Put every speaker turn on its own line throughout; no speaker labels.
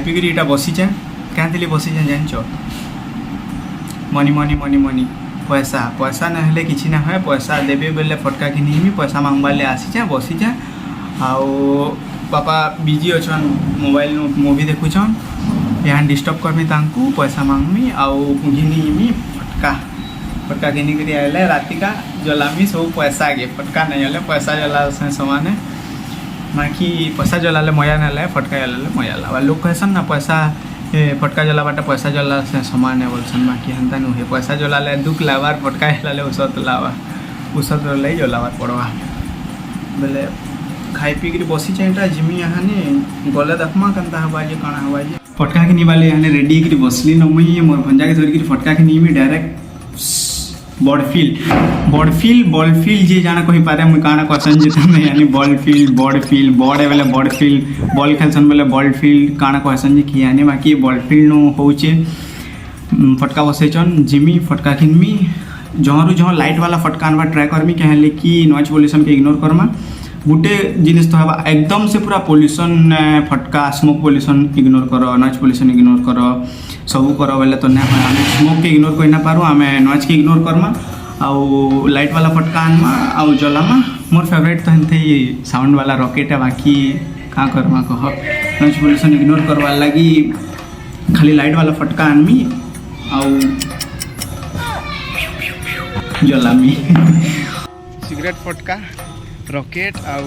पीकरी इटा बसीचे क्या बसीचे जान मनी मनी मनी मनी पैसा पैसा ना हेले किछि ना है पैसा देबे बेले फटका किनिमी पैसा मांगबाले आसीचे बसीचे आउ पापा बिजी अच्छन मोबाइल मूवी देखुछन यहाँ डिस्टर्ब करमी तांकू पैसा मांगमी आउ घिनीमी फटका फटका घिनी करी आइले राति का जलामी सब पैसा आगे फटका नहीं हेले पैसा जला से समान बाकी पैसा जलाले मजा ना लाए फटका जलाले मजा ला लोग कहसन ना पैसा फटका जलाबाटा पैसा जला से समान है बोलसन बाकी हंता नुहे पैसा जलाले दुख लाबार फटका जलाले उसत लावा उसत लई जलाबार पड़वा बेले खाई पी कर बसी चाहिए जिमी यहाँ गले देखमा केनता हवा जे काଣା हवा जे फटका के निबाले यहाँ रेडी कर बसली न मुई मोर भंजा के धरिक फटका के निमी डायरेक्ट बॉलफिल जे जाना कहि पारे मुई काଣା क्वेश्चन जे तमे यानी बॉलफिल बॉड है बेले बॉलफिल बॉल खेलसन बेले बॉलफिल काଣା क्वेश्चन जे किया ने बाकी बॉलफिल नो होचे फटका बसेचन जिमी फटका किनमी जहरू जहाँ लाइट वाला फटका आनबा ट्राई करमी कहले कि नॉइज पोल्यूशन के इग्नोर करमा गुटे जिनिस तो हवा एकदम से पूरा पोल्यूशन फटका स्मोक पोल्यूशन इग्नोर करो नॉइज पोल्यूशन इग्नोर करो सब करो बेले तो ना आम स्मोक के इग्नोर कर ना पारू आम नॉइज के इग्नोर करमा आउ लाइट वाला फटका आनमा आउ जलामा मोर फेवरेट तो हेनते साउंड वाला रॉकेट है बाकी क्या करमा कह नॉइज पोल्यूशन इग्नोर करवार लगी खाली लाइट वाला फटका आनमी आउ जलामी सिगरेट फटका रॉकेट आउ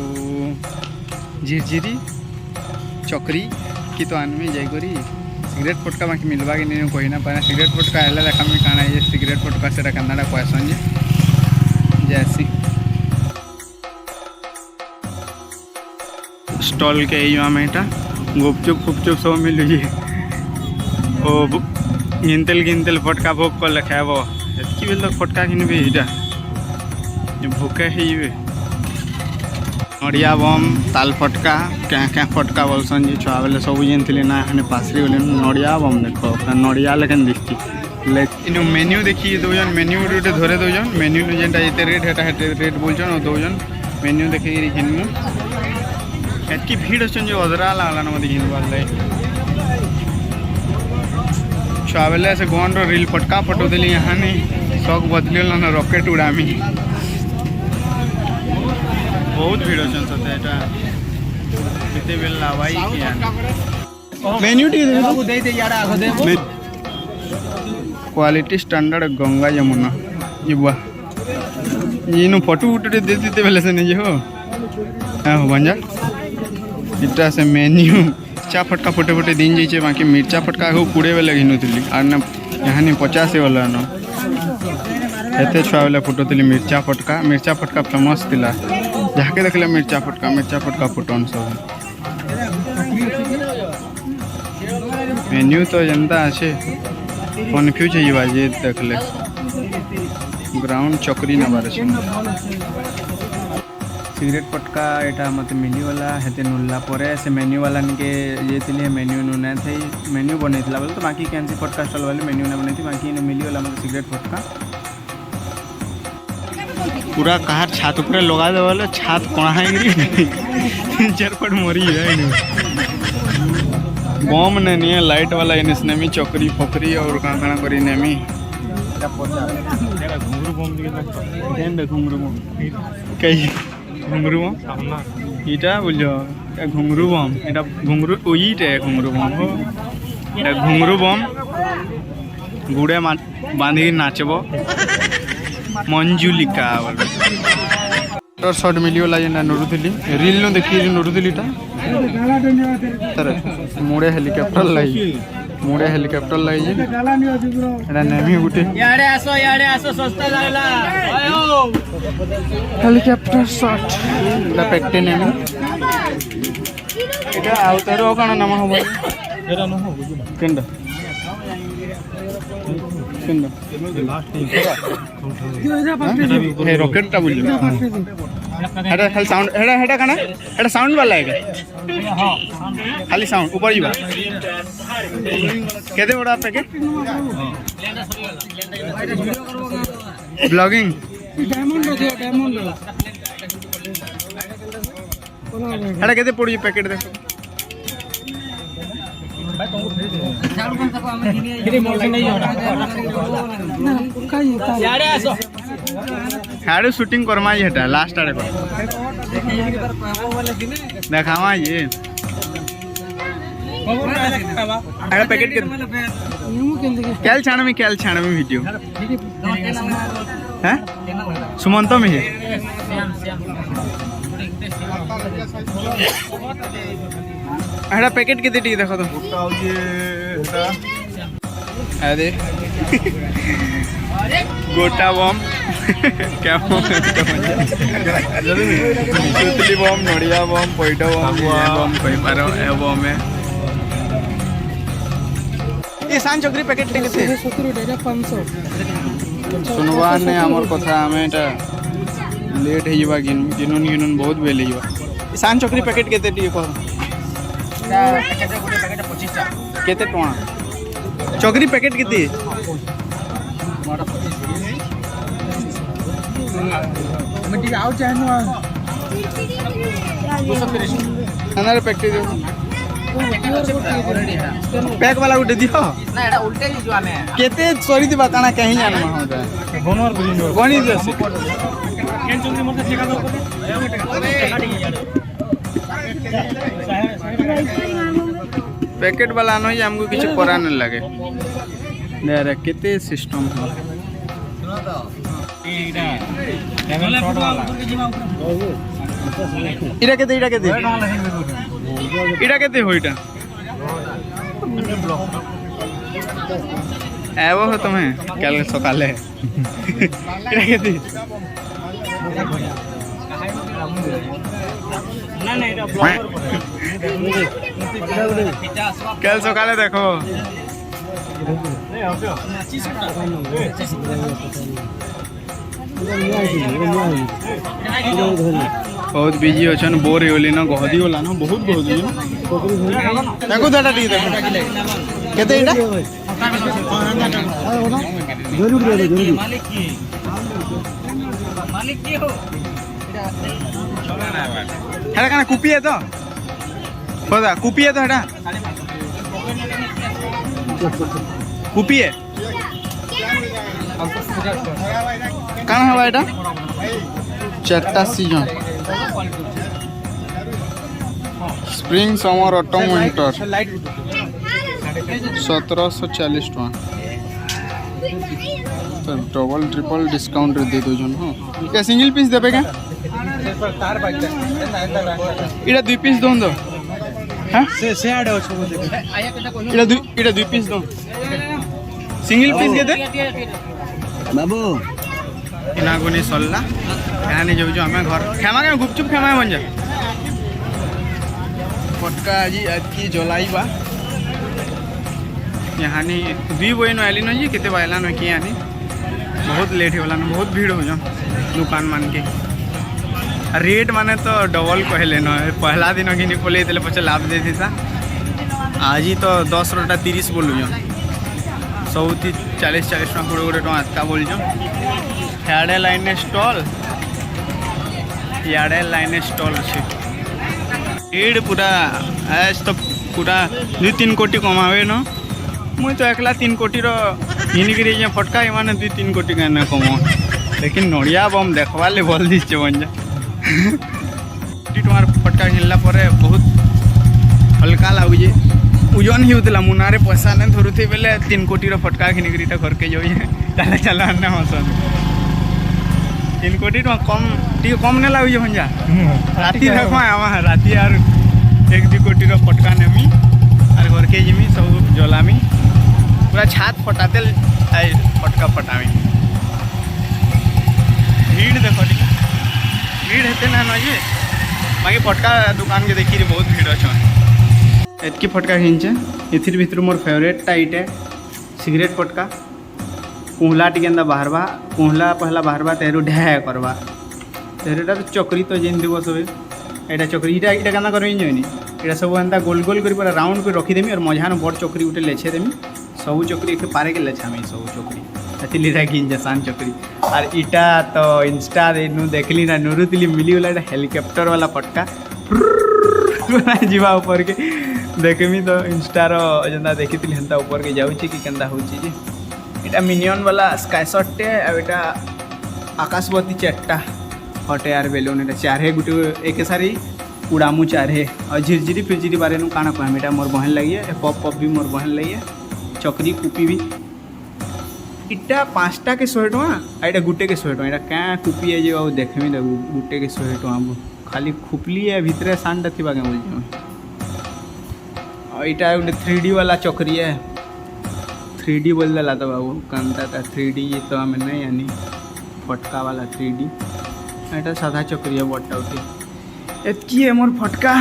झिरझिरी चक्री की तो आनमी जाइकरी सिगरेट फटका बाकी मिलवा के नहीं कही ना पाए सिगरेट फटका है देखा मैं काना ये सिगरेट फटका से कन्नाडा कहसन जे जैसी स्टॉल के आम यहाँ गुपचुप फुपचुप सब मिलुचे ओ गिनतेल फटका भोग कले खाब एतकी बेल तक फटका किनबे यहाँ भोके है नड़िया बम ताल फटका क्या फटका बोलसन जी छुआ बेले सब जानी ना हाँ पासरी गले नड़िया बम देख नड़िया लेकिन दिखती मेन्यू देखिए दौन मेन्यू गोटे धरे दौन मेन्यू जेनटा ये रेट है रेट बोलचन दौन मेन्यू देखिए घिनमु एतकी भीड़ अच्छे जो अजरा लगला ना मत घिनबार लगे छुआ बेले से गन रील फटका फटो देली यहाँ नहीं शौक बदल ना रॉकेट उड़ामी बहुत भीड़ अच्छे सत्य केते बेल लावाई menu quality standard Ganga Yamuna युवा ये फोटो उटो दे देते बेले से नहीं हो हाँ हो बंजा इटा से मेन्यू चा फटका फोटे फोटे दिन जाइए बाकी मिर्चा फटका हो पूरे बेले घिनुली और ना यहाँ नहीं 50 वाला न एते छुआ बेले फुटुली मिर्चा फटका फेमस थिला जहाँ के देखले मिर्चा फटका फुटन सब मेन्यू तो जनता अच्छे कन्फ्यूज है जे देखले ग्राउंड चक्री नबार सिगरेट फटका यहाँ मत मिली वाला हेते नुल्ला परे से मेन्यू वाला के ये मेन्यू नुना थे मेन्यू बन बोले तो बाकी कैंसी फटका स्टॉल वाले मेन्यू ना बनी बाकी मिली वाला मतलब सिगरेट फटका पूरा कहार छात ऊपर लगा दे वाले छात कहाँ 3-4 फट मरी है बम नहीं है लाइट वाला नेमी चक्री फकरी और कहाँ कहाँ करी नेमी घुंगरू बम कई घुंगरू बम इटा बुझो घुंगरू बम इटा घुंगरू ओईटे घुंगरू बम हो घुंगरू बम गुड़े बांधी नाचब मंजुलिका बोल शॉर्ट मिली वाला ये नरुली रील नो देखिए नरुली मुड़े हेलिकॉप्टर लगे एटा नेमी गुटे हेलिकॉप्टर शॉट एटा पेटे नेमी एटा आउतारो काना नाम हो एरा न हो केंडा रॉकेट टा बोल हेडा खाली साउंड हेडा काना हेडा साउंड वाला है खाली साउंड ऊपर ही बा केते बड़ा पैकेट ब्लॉगिंग डायमंड हेडा केते पड़ी पैकेट देखो हाड़े शूटिंग करमा जेटा लास्ट आड़े देखावा ये अरे पैकेट के कैल छाण में वीडियो हैं सुमंत में है एटा पैकेट के टी देखो तो अरे गोटा बम क्या सुतली बम नड़िया बम पैठा बम बम कही पार ए बम है ये सान चक्री पैकेट टे केते 500 सुनवा ने हमर कथा हमें एटा लेट है जीवा गिनुन बहुत बेले जीवा सान चक्री पैकेट केते टी को केते टोना चक्री पैकेट केते मिट्टी आउ चाहनु अनारे पैकेट दे पैक वाला उठे दियो ना एटा उल्टे जो आमे केते सरी दिबा काना कहीं जानो हम गोनर गोनी दे से केन चुंगी मते ठेका दो पैकेट वाला न हमको कुछ करा नहीं लगे यार केते सिस्टम है इरा केते हो इटा एवो हो तुम्हें कल सकाले इरा केते कल सकाले देखो बहुत बिजी अच्छन बोर होली ना गहदी होला ना बहुत गहदी देखो दादा टी देखो केते इटा जरूर दे जरूर मालिक की हो हेडा काना कुपी है तो पता कुपी है तो हेडा कुपी है काना हवा एटा चारटा season spring summer autumn winter 1740 टका तो डबल ट्रिपल डिस्काउंट दे दो जन हां क्या सिंगल पीस देबे क्या इटा 2 पीस दोन दो हां से आडे अछि इटा 2 पीस दो सिंगल पीस के दे बाबू इना गुनी सल्ला यानी जो हमें घर खेमा के गुपचुप खेमा बन जा पटका जी अति जलाइबा यहानी दुई बहन आइली न जी केते बायला न कि यानी बहुत लेट होला न बहुत भीड़ हो जा दुकान मान के रेट माने तो डबल कहले न पहला दिन कि निकले देले पछे लाभ दे दिसा आज ही तो 10 रोटा 30 बोलु जा सौती 40 टका कोड़े टका बोल जो याडे लाइन स्टॉल से भीड़ पूरा आज तो पूरा 2-3 कोटी कमावे न मुई तो एकला 3 कोटी रो हिनगिरी जे फटका माने 2-3 कोटी का न कमो लेकिन नड़िया बम देखवा ले बोल दिस बन जा तुम्हार फटका हिलला परे बहुत हल्का लागुजे ओजन ही होतला मुनारे पैसा न धरुथे बेले 3 कोटी रो फटका हिनगिरीटा घर के जोई ताले चला न हसन 3 कोटी तो कम नहीं लगे भंजा राति देखो आमा राति यार 1-2 कोटी रो फटका नेमी और घर के जिमी सब जलामी पूरा छात फटाते फटका फटामी भीड़ देखो भीड़ हेते ना जी बाकी फटका दुकान के देखी बहुत भीड़ अच्छा एतकी फटका घिंचे इथिर भीतर मोर फेवरेट इटे सिगरेट फटका कुहला टी बाहरवा कुहला पहला बाहरवा तेरू ढे करवा तेरूटा तो चक्री तो जेन दिवस सब एटा चक्री इटा क्या करमी जानी ये सब एंता गोल गोल कर पूरा राउंड कर रखीदेमी और मझान बड़ चक्री गोटे लेछे देमी सब चक्री एक पारे के लेछामी सब चक्री एतिलीटा घिंचे सान चक्री और इटा तो इंस्टा देखली ना नुरुतिली मिलीगला हेलिकप्टर वाला फटका जीवा ऊपर के देखमी तो इंस्टार जेनता देखी हेन्ता ऊपर के जाऊँगी कि केन्ता होची जे इटा मिनियन वाला स्काई शॉट टे आ आकाशवती चार्टा हट एयर बेलून एटा चारे गुटे एक सारी उड़ामु चारे और झिरझिरी फिरझिरी बारे नु काना कहम एटा मोर बहन लगे पप पप भी मोर बहन लगे चकरी कुपी भी इटा 5टा के 100 टଙ୍କା एटा गुटे के 100 टଙ୍କା एटा क्या कुपी है जो देखमी देखू गुटे के 100 टଙ୍କା खाली खुपली है भितर सानटा थी क्या बोल इटा गोटे 3D वाला चकरी है 3D बोल देला तो बाबू कंता था 3D ये तो हमें नहीं आनी फटका वाला 3D एटा साधा चकरी है बटा उठे एतकी है मोर फटका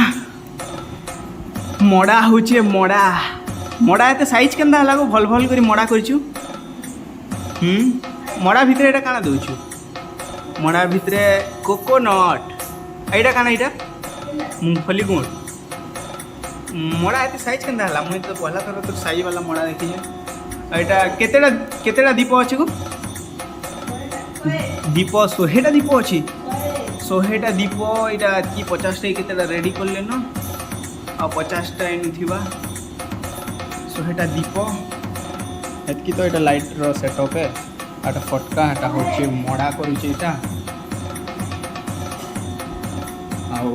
मड़ा होचे मड़ा मड़ा एते साइज केंदा लागो भल भल करी मड़ा करछु मड़ा भितर एटा काना दउछु मड़ा भितर कोकोनट एटा काना एटा मूंगफली गुड़ मड़ा एते साइज केंदा हला मुई तो पहला थर तो साइज वाला मड़ा देखी है एटा केतेटा दीप अछि गो दीप 100टा दीप अछि 100टा दीप एटा की 50टा केतेटा रेडी कर लेनो आ 50टा एनु थिबा 100टा दीप एतकी तो एटा लाइट रो सेटअप है आटा फटका एटा होचे मड़ा करूचे एटा आउ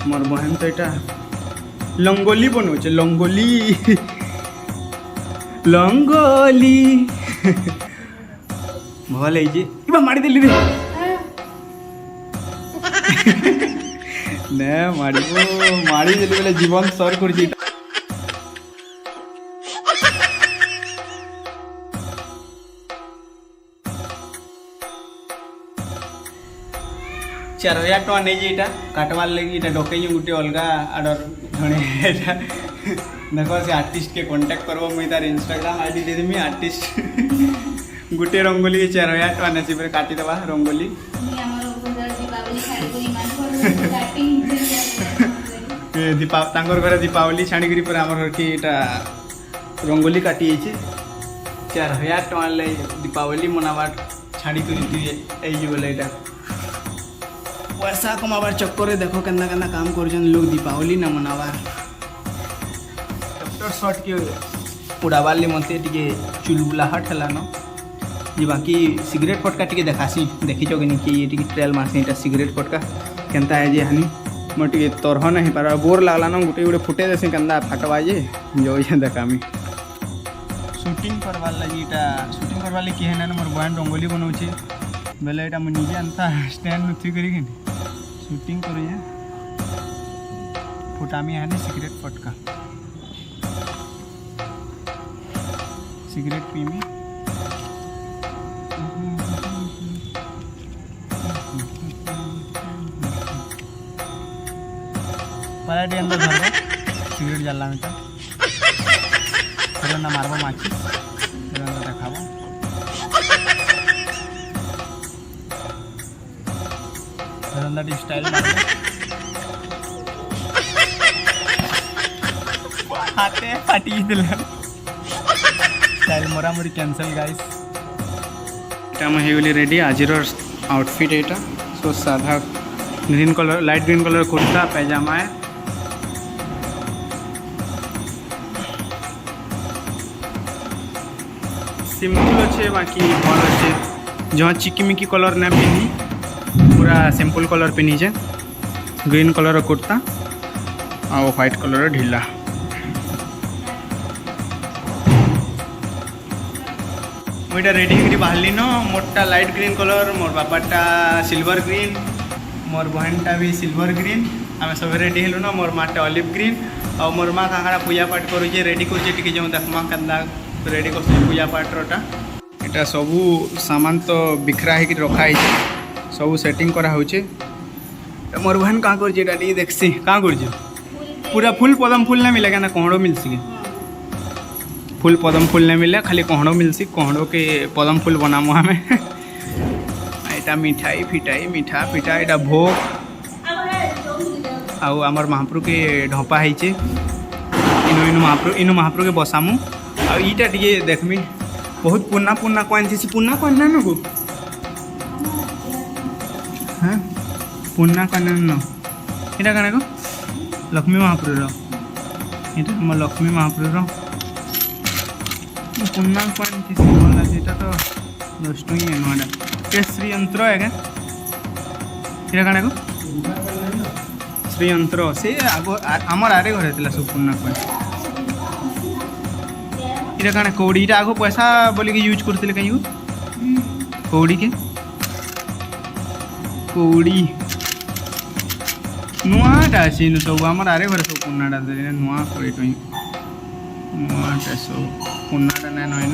मोर बहन तो एटा लंगोली बनौचे लंगोली लंगोली भल है जे इबा मारी देली रे ने मारी देली बेले जीवन सर करजी चार हजार टଙ୍କା नहीं जेटा काटवार लगी इटा डकई गुटे अलगा आडर जड़े देखो से आर्टिस्ट के कांटेक्ट करबो मुई तार इंस्टाग्राम आईडी दे देमी आर्टिस्ट गुटे रंगोली के 4000 टଙ୍କା नसी पर काटी देबा रंगोली तांकर घर दीपावली छाणी पर आमर कि इटा रंगोली काटी 4000 टଙ୍କା ले दीपावली मनाबार छाड़ी कर बोले इटा पैसा कमाबार चक्कर देखो केन्ना केन्ना काम करछन लोग दीपावली ना मनाबार डॉक्टर शॉट के उड़ाबार ले मते टिके चुलबुलाहट हला न जे बाकी सिगरेट फटका टिके देखासी देखी छ कि ये टिके ट्रेल मारसी इटा सिगरेट फटका केनता है जे हानि मोर टिके तरह नहीं पार बोर लागला न गुटे गुटे फुटे देसी केनता फटवा जे जो ये देखामी शूटिंग करवार लगी इटा शूटिंग करवार लगी है ना मोर बहन रंगोली बनौछे बेले इटा मैं निजे अंता स्टैंड में थी करी शूटिंग करिए फुटामी है सिगरेट फटका सिगरेट पीमी पलाटी अंदर धरबो सिगरेट जल्ला में फिर ना मारबो माची फिर अंदर देखाबो फिर अंदर स्टाइल मारबो हाथे फाटी दिला स्टाइल मोरा मोरी कैंसिल गाइस এটা আমি হেগলি রেডি আজির আউটফিট এটা সো সাদা green colour light green colour kurta pajama simple अच्छे बाकी भल अच्छे जहाँ चिकिमिकी कलर ना पिनी पूरा सिंपल कलर पिनी छे ग्रीन कलर कुर्ता आ व्हाइट कलर ढीला मुझे रेडी होकर बाहर न मोरटा लाइट ग्रीन कलर मोर बापाटा सिल्वर ग्रीन मोर बहनटा भी सिल्वर ग्रीन आम सब रेडी हेलु न मोर माटा ऑलिव ग्रीन और मोर माँ काकाड़ा पूजा पाठ करुचे रेडी करुचे जो देखमा केन्दा रेडी कर पूजा पाठरटा यहाँ सबू सामान तो बिखरा हो रखाई सब सेटिंग करा होचे मोर बहन कहाँ कर देखसी कहाँ कर पूरा फुल पदम फुल ना मिले क्या कहड़ो मिलसी फुल पदम फुल नहीं मिले खाली कहड़ो मिलसी कहड़ो के पदम फुल बनामो हमें यहाँ मिठाई फिटाई मीठा पिठा यहाँ भोग आमर महाप्रभु के ढपा होचे इनु महाप्रभु के बसामु आईटा टे देखमी बहुत पुन्ना पुन्ना कॉइन थी पुन्ना कॉइन ना नको हाँ पुन्ना कॉइन न इटा कना को लक्ष्मी महाप्रभुर ये आम लक्ष्मी महाप्रभुर पूर्णांग पॉइंट सीटा तो 10 टଙ୍କା नुआटा ये श्रीयंत्र है क्या कण श्रीयंत्र से आग आमर आरे घर था सब पूर्णांग पॉइंट ये कण कौड़ी आग पैसा बोलिक यूज करते कहीं कौड़ी के कौड़ी नुआटा अच्छी सब आम आरे घर सब पुनाटा नुआ 20 टଙ୍କା नुआटा सब पुनाटा ना नईन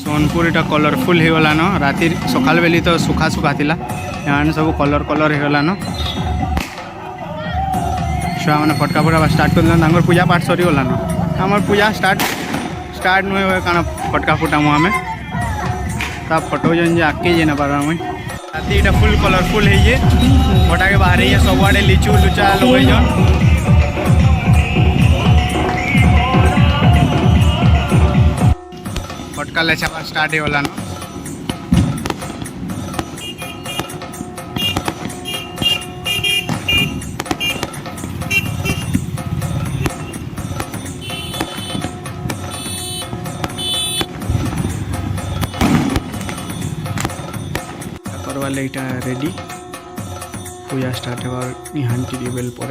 सोनपुर इटा कलरफुल हो गलान राति सकाल बेली तो सुखा सुखा थिला यहाँ सब कलर कलर हो गलान छुआ मैंने फटका फटका स्टार्ट कर पूजा पाठ सरी गलान आम पूजा स्टार्ट नुहे हुए कण फटका फुटामु आम ता फटो जे आगे जे ना पार मुई राति इटा फुल कलरफुल है फटाके बाहर सब आड़े लिचु लुचा लगे फटका लेचा स्टार्ट हो गलान वाले इटा रेडी पूजा स्टार्ट होवार निहांटी बेल पर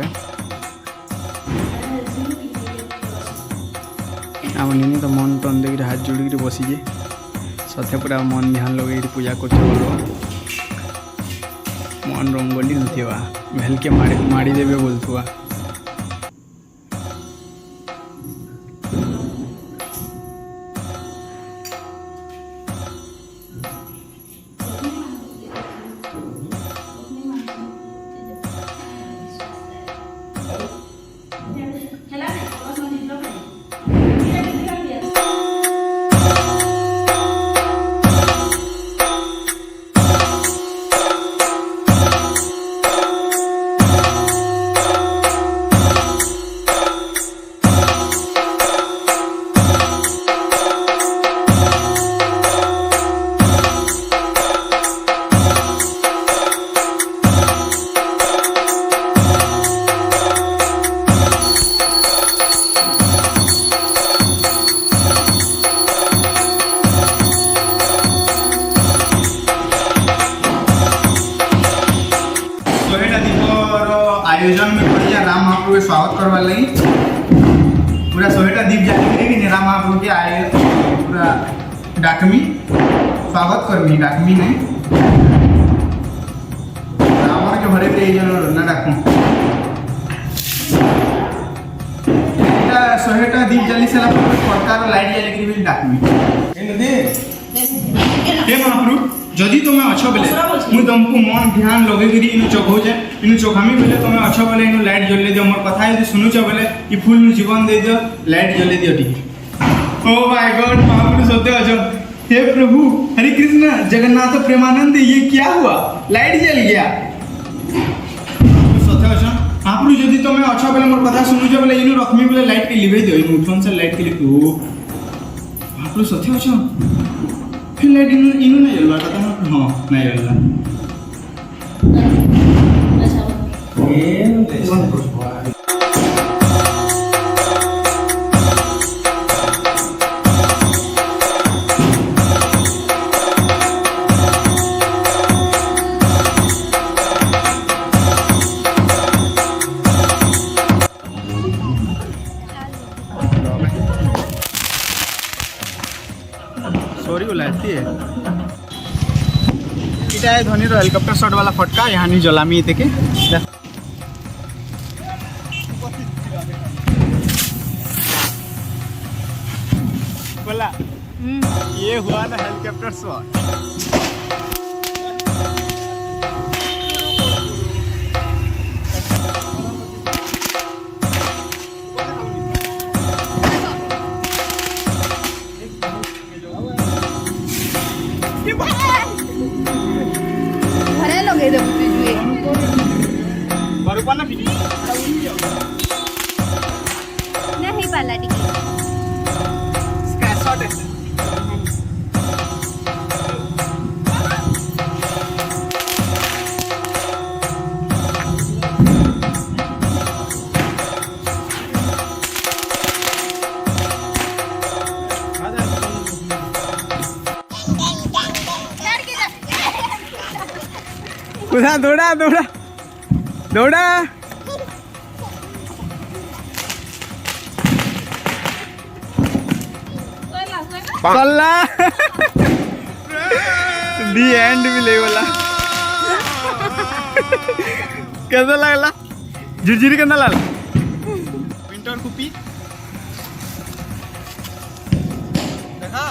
आमनी तो मन टन देख हाथ जोड़ी बसीजे सथे पूरा मन ध्यान लगे पूजा कर मन रंगोली नुवा भेल के माड़ी देवे बोलथुआ आयोजन में बढ़िया राम महाप्रभु के स्वागत करवा लगी पूरा 100टा दीप जाली कि राम महाप्रभु के आए पूरा डाकमी स्वागत करमी डाकमी नहीं रावण के भरे पे ना डाकू 100टा दीप जाली सारा प्रकार लाइट जाली कि डाकमी हे महाप्रभु जदि तुम्हें अच्छ बेले मुझे तुमको मन ध्यान लगे इन चौकौचे इन चौखामी बेले तुम्हें अच्छ बेले इन लाइट जल्ले दियो मोर कथा यदि सुनुच बेले ये फुल जीवन दे दियो लाइट जल्ले दियो टी ओ माय गॉड महाप्रभु सत्य अच्छो हे प्रभु हरे कृष्ण जगन्नाथ प्रेमानंद ये क्या हुआ लाइट जल गया सत्य अच्छो महाप्रभु जदि तुम्हें अच्छ बेले मोर कथा सुनुच बेले इन रखमी बेले लाइट के लिवे दियो इन उठन से लाइट के लिवे ओ महाप्रभु सत्य अच्छो फिर लाइट इनु नहीं जलवा था हाँ नहीं जलवा सॉरी बोला है इटा है धोनी हेलीकॉप्टर शॉट वाला फटका यहाँ नहीं जलामी थे के बोला ये हुआ ना हेलीकॉप्टर शॉट
नहीं पाला टिके
स्क्रैचशॉट है उधर दौड़ा दौड़ा दौड़ा पल्ला दी एंड भी ले वाला कैसा लगला झुरझुरी करना लाल विंटर कुपी देखा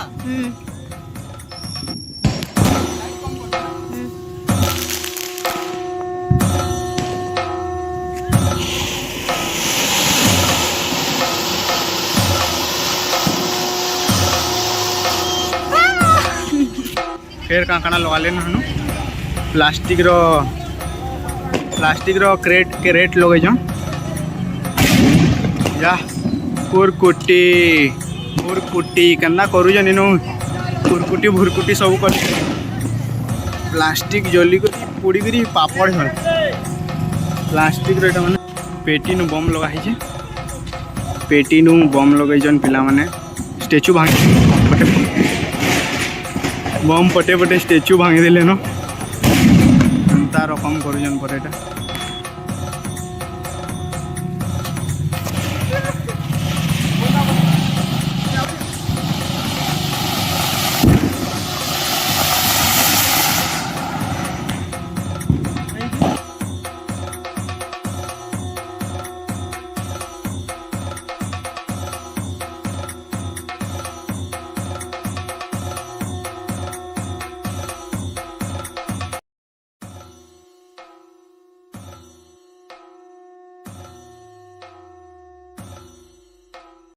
फेर काना लगा लेना हनु प्लास्टिक रो क्रेट लगे जो या कुरकुटी केन्ना करू जन इनु भुरकुटी सब कर प्लास्टिक जली कर पोड़ी करी पापड़ हो प्लास्टिक रो एटा माने पेटी नु बम लगा है पेटी नु बम लगे जन पिला माने स्टेचू भांगी बम पटे स्टेचू भांगी देले न रकम करूँ पर